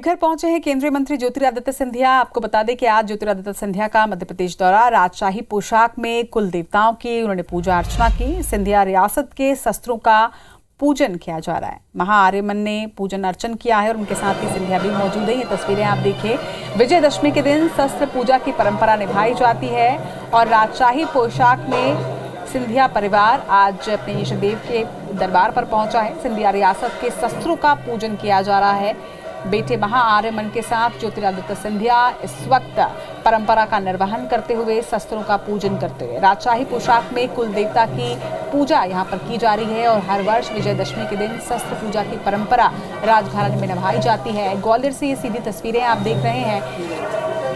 देवघर पहुंचे हैं केंद्रीय मंत्री ज्योतिरादित्य सिंधिया। आपको बता दें कि आज ज्योतिरादित्य सिंधिया का मध्य प्रदेश दौरा। राजशाही पोशाक में कुल देवताओं की उन्होंने पूजा अर्चना की। सिंधिया रियासत के शस्त्रों का पूजन किया जा रहा है। महाआर्यमन ने पूजन अर्चन किया है और उनके साथ ही सिंधिया भी मौजूद है। ये तस्वीरें आप देखिए। विजयदशमी के दिन शस्त्र पूजा की परंपरा निभाई जाती है और राजशाही पोशाक में सिंधिया परिवार आज अपने इष्टदेव के दरबार पर पहुंचा है। सिंधिया रियासत के शस्त्रों का पूजन किया जा रहा है। बेटे महाआर्यमन के साथ ज्योतिरादित्य सिंधिया इस वक्त परंपरा का निर्वहन करते हुए शस्त्रों का पूजन करते हुए राजशाही पोशाक में कुल देवता की पूजा यहां पर की जा रही है और हर वर्ष विजयदशमी के दिन शस्त्र पूजा की परंपरा राजघराने में निभाई जाती है। ग्वालियर से ये सीधी तस्वीरें आप देख रहे हैं।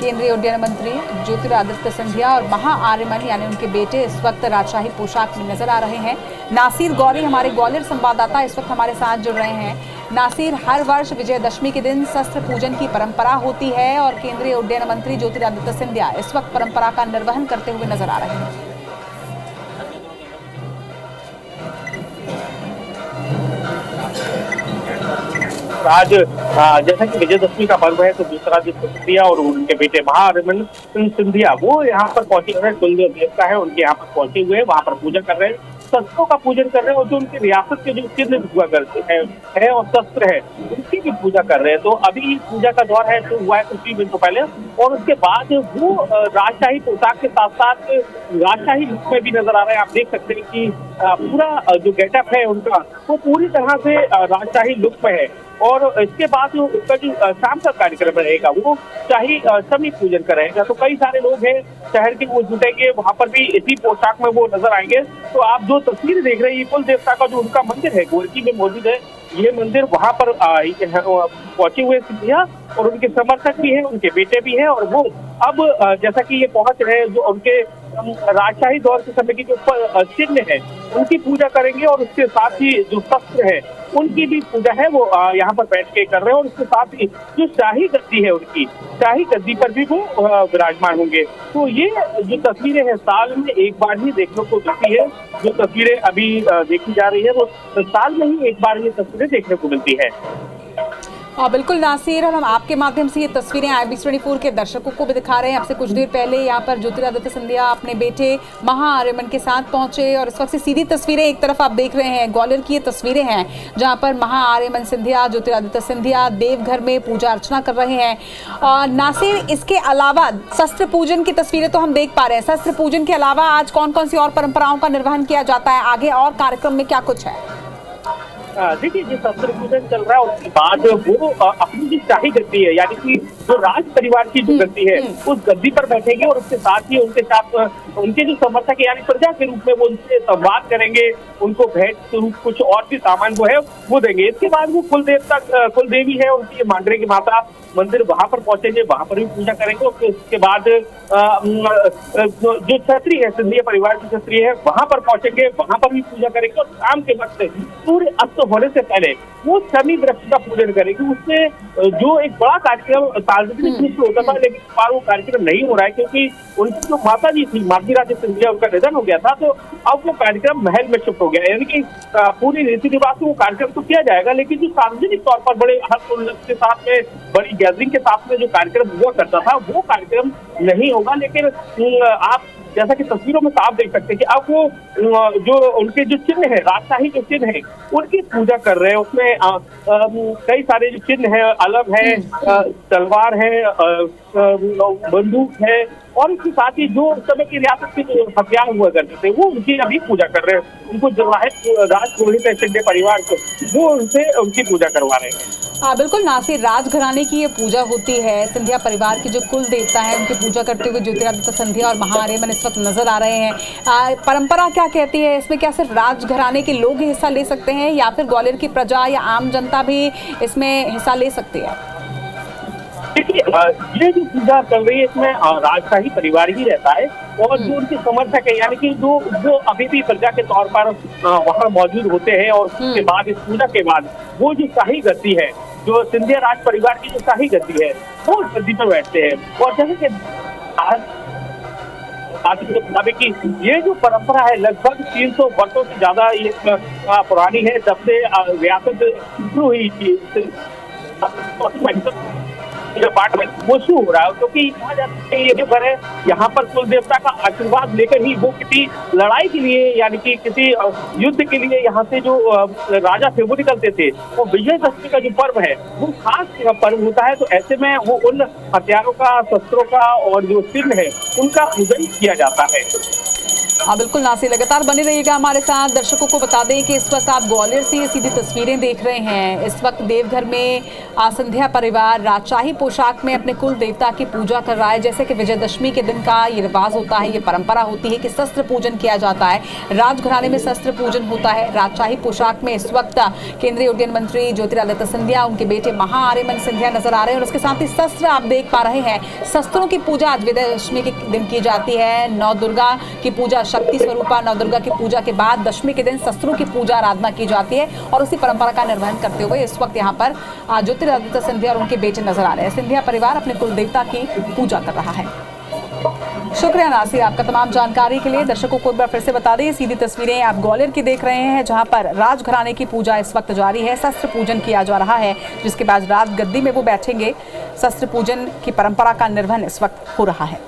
केंद्रीय उड्डयन मंत्री ज्योतिरादित्य सिंधिया और महाआर्यमन यानी उनके बेटे इस वक्त राजशाही पोशाक में नजर आ रहे हैं। नासिर गौरी हमारे ग्वालियर संवाददाता इस वक्त हमारे साथ जुड़ रहे हैं। नासिर, हर वर्ष विजयदशमी के दिन शस्त्र पूजन की परंपरा होती है और केंद्रीय उड्डयन मंत्री ज्योतिरादित्य सिंधिया इस वक्त परंपरा का निर्वहन करते हुए नजर आ रहे हैं। आज जैसा कि विजयदशमी का पर्व है तो ज्योतिरादित्य सिंधिया और उनके बेटे महाआर्यमन सिंधिया वो यहाँ पर पहुंचे हुए कुल देवता है उनके यहाँ पर पहुंचे हुए वहाँ पर पूजा कर रहे हैं, शस्त्रों का पूजन कर रहे हैं और जो उनकी रियासत के जो चिन्ह हुआ करते है और शस्त्र है उनकी भी पूजा कर रहे हैं। तो अभी पूजा का दौर है तो हुआ है कुछ ही मिनटों पहले और उसके बाद वो राजशाही पोशाक के साथ साथ राजशाही लुक में भी नजर आ रहे हैं। आप देख सकते हैं कि पूरा जो गेटअप है उनका वो पूरी तरह से राजशाही लुक में है और इसके बाद उसका जो शाम का कार्यक्रम रहेगा वो शाही समी पूजन का रहेगा। तो कई सारे लोग हैं शहर के वो जुटेंगे, वहां पर भी इसी पोशाक में वो नजर आएंगे। तो आप जो तस्वीर देख रहे हैं ये कुल देवता का जो उनका मंदिर है गोरकी में मौजूद है। ये मंदिर वहां पर पहुंचे हुए सिंधिया और उनके समर्थक भी हैं, उनके बेटे भी हैं और वो अब जैसा कि ये पहुंच रहे हैं जो उनके राजशाही दौर के समय की जो चिन्ह है उनकी पूजा करेंगे और उसके साथ ही जो शस्त्र है उनकी भी पूजा है वो यहाँ पर बैठ के कर रहे हैं और उसके साथ ही जो शाही गद्दी है उनकी शाही गद्दी पर भी वो विराजमान होंगे। तो ये जो तस्वीरें हैं साल में एक बार ही देखने को मिलती है। जो तस्वीरें अभी देखी जा रही है वो साल में ही एक बार ये तस्वीरें देखने को मिलती है। बिल्कुल नासिर, हम आपके माध्यम से ये तस्वीरें IBC24 के दर्शकों को भी दिखा रहे हैं। आपसे कुछ देर पहले यहाँ पर ज्योतिरादित्य सिंधिया अपने बेटे महाआर्यमन के साथ पहुंचे और इस वक्त से सीधी तस्वीरें एक तरफ आप देख रहे हैं ग्वालियर की ये तस्वीरें हैं जहाँ पर महाआर्यमन सिंधिया ज्योतिरादित्य सिंधिया देवघर में पूजा अर्चना कर रहे हैं। और नासिर, इसके अलावा शस्त्र पूजन की तस्वीरें तो हम देख पा रहे हैं। शस्त्र पूजन के अलावा आज कौन कौन सी और परंपराओं का निर्वहन किया जाता है, आगे और कार्यक्रम में क्या कुछ है? देखिए जो शस्त्र पूजन चल रहा है उसके बाद वो अपनी जो शाही गद्दी है यानी कि जो राज परिवार की जो गद्दी है उस गद्दी पर बैठेंगे और उसके साथ ही उनके साथ उनके जो समर्थक यानी प्रजा के रूप में वो उनसे संवाद करेंगे, उनको भेंट स्वरूप कुछ और भी सामान वो है वो देंगे। इसके बाद वो कुल देवी है उनकी मांडरे की माता मंदिर वहां पर पहुंचेंगे, वहां पर भी पूजा करेंगे। उसके बाद जो छत्री है सिंधिया परिवार की छत्री है वहां पर पहुंचेंगे, वहां पर भी पूजा करेंगे और शाम के वक्त सूर्य अस्त होने से पहले वो शमी वृक्ष का पूजन करेंगे। उससे जो एक बड़ा कार्यक्रम सार्वजनिक रूप से होता था लेकिन इस बार वो कार्यक्रम नहीं हो रहा है क्योंकि उनकी जो माता जी थी माधवीराजे सिंधिया उनका निधन हो गया था। तो अब वो कार्यक्रम महल में शिफ्ट हो गया यानी कि पूरी रीति रिवाज से वो कार्यक्रम तो किया जाएगा लेकिन जो सार्वजनिक तौर पर बड़े हर्षोल्लास के साथ में बड़ी गैदरिंग के साथ में जो कार्यक्रम हुआ करता था वो कार्यक्रम नहीं होगा। लेकिन आप जैसा कि तस्वीरों में साफ देख सकते हैं कि अब वो जो उनके जो चिन्ह है राजशाही जो चिन्ह है उनकी पूजा कर रहे हैं। उसमें कई सारे जो चिन्ह है अलग है, तलवार है, बंदूक है और इसके साथ ही जो उस समय की रियासत के जो हथियार हुआ करते थे वो उनकी अभी पूजा कर रहे हैं। उनको जो राजपुरोहित है सिंधिया परिवार को वो उनसे उनकी पूजा करवा रहे हैं। बिल्कुल नासिर, राजघराने की ये पूजा होती है। सिंधिया परिवार के जो कुल देवता है उनकी पूजा करते हुए ज्योतिरादित्य सिंधिया और महाआर्यमन इस वक्त नजर आ रहे हैं। परंपरा क्या कहती है इसमें, क्या सिर्फ राजघराने के लोग हिस्सा ले सकते हैं या फिर ग्वालियर की प्रजा या आम जनता भी इसमें हिस्सा ले सकती है? देखिए ये जो पूजा चल रही है इसमें राजशाही परिवार ही रहता है और जो उनके समर्थक है यानी कि जो अभी भी प्रजा के तौर पर वहाँ मौजूद होते हैं और उसके बाद इस पूजा के बाद वो जो शाही गद्दी है जो सिंधिया राज परिवार की जो शाही गद्दी है वो उस गद्दी पर बैठते हैं। और जैसे कि के मुताबिक कि ये जो परंपरा है लगभग 300 वर्षों से ज्यादा ये पुरानी है। जब से रियासत शुरू हुई थी पाठ में वो शुरू हो रहा है, क्योंकि कहा जाता है ये जो घर है यहाँ पर कुल देवता का आशीर्वाद लेकर ही वो किसी लड़ाई के लिए यानी कि किसी युद्ध के लिए यहाँ से जो राजा थे वो निकलते थे। वो विजयदशमी का जो पर्व है वो खास पर्व होता है, तो ऐसे में वो उन हथियारों का, शस्त्रों का और जो चिन्ह है उनका पूजन किया जाता है। हाँ बिल्कुल नासिर, लगातार बने रहिएगा हमारे साथ। दर्शकों को बता दें कि इस वक्त आप ग्वालियर से ये सीधी तस्वीरें देख रहे हैं। इस वक्त देवघर में सिंधिया परिवार राजशाही पोशाक में अपने कुल देवता की पूजा कर रहा है। जैसे कि विजयदशमी के दिन का ये रिवाज होता है, ये परंपरा होती है कि शस्त्र पूजन किया जाता है। राजघराने में शस्त्र पूजन होता है। राजशाही पोशाक में इस वक्त केंद्रीय उड्डयन मंत्री ज्योतिरादित्य सिंधिया, उनके बेटे महाआर्यमन सिंधिया नजर आ रहे हैं और उसके साथ ही शस्त्र आप देख पा रहे हैं। शस्त्रों की पूजा आज विजयदशमी के दिन की जाती है। नौ दुर्गा की पूजा, शक्ति स्वरूपा नौ दुर्गा की पूजा के बाद दशमी के दिन शस्त्रों की पूजा आराधना की जाती है और उसी परंपरा का निर्वहन करते हुए इस वक्त यहाँ पर ज्योतिरादित्य सिंधिया और उनके बेटे नजर आ रहे हैं। सिंधिया परिवार अपने कुल देवता की पूजा कर रहा है। शुक्रिया नासिर आपका तमाम जानकारी के लिए। दर्शकों को एक बार फिर से बता दें, सीधी तस्वीरें आप ग्वालियर की देख रहे हैं जहां पर राजघराने की पूजा इस वक्त जारी है। शस्त्र पूजन किया जा रहा है, जिसके बाद राजगद्दी में वो बैठेंगे। शस्त्र पूजन की परंपरा का निर्वहन इस वक्त हो रहा है।